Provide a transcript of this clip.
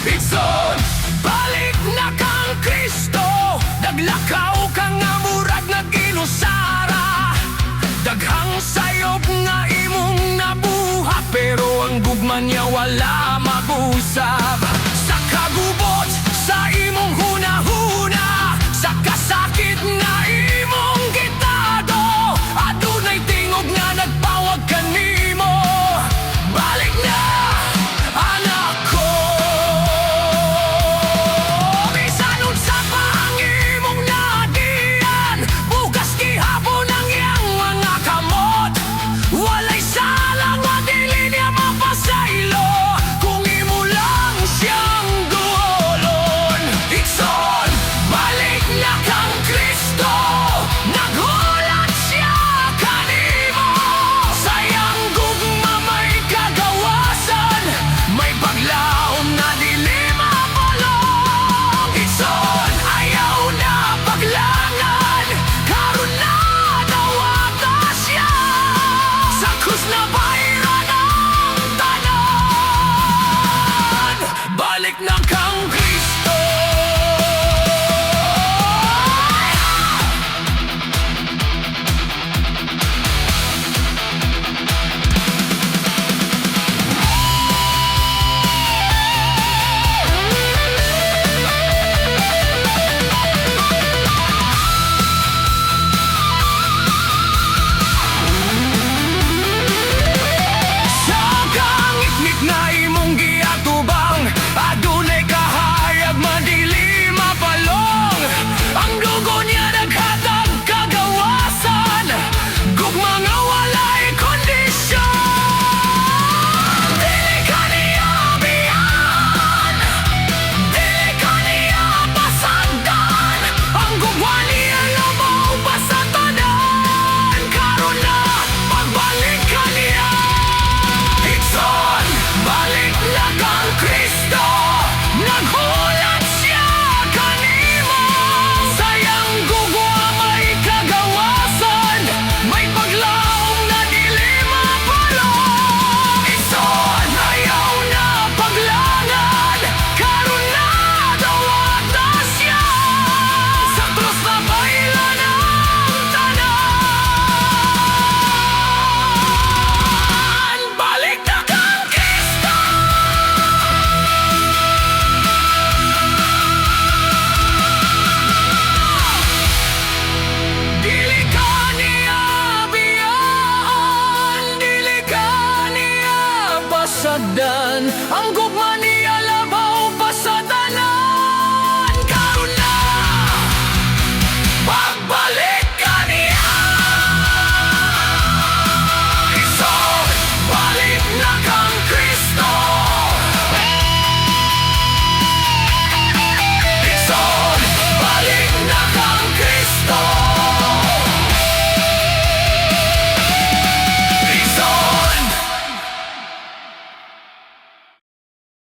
Igsoon, balik na kang Kristo. Naglakaw ka nga murag nag-inusara. Daghang sayop nga imong nabuha, pero ang gugma niya wala mag-usab. Sa kagubot, sa imong hunahuna, sa kasakit nga imong gitado, adunay tingog nga nagpawag kanimo. Balik na, anak ko. Bisan unsa pa ang imong nadiyan, bugas gihapon ang iyang mga kamot. Walay sala nga dili niya mapasaylo, kung imo lang siyang duolon. Igsoon, balik na kang Kristo. Naghulat siya kanimo. Sayang gugma may kagawasan, may paglaom na dili mapalong. Igsoon, ayaw na paglangan, karon na dawata siya. Sa krus na bayran ang tanan. Balik na kang Kristo. Sa kangit-ngit na imong giatubang, adunay kahayag madili mapalong. Ang dugo niya naghatag kagawasan, gugma nga walay kondisyon. Dili ka niya biyan, dili ka niya pasagdan. Ang gugma niya labaw pa sa tanan, karon na pagbalik ka niya. Igsoon, balik na kang Kristo. Naghulat siya kanimo. Sayang gugwa may kagawasan, may paglaom na dili mapalong. Igsoon, ayaw na paglangan, karon na dawata siya. Sa krus na baylan ang tanan. Balik na kang Kristo. Dili ka niya biyaan, dili ka niya pasagdan. Ang gugma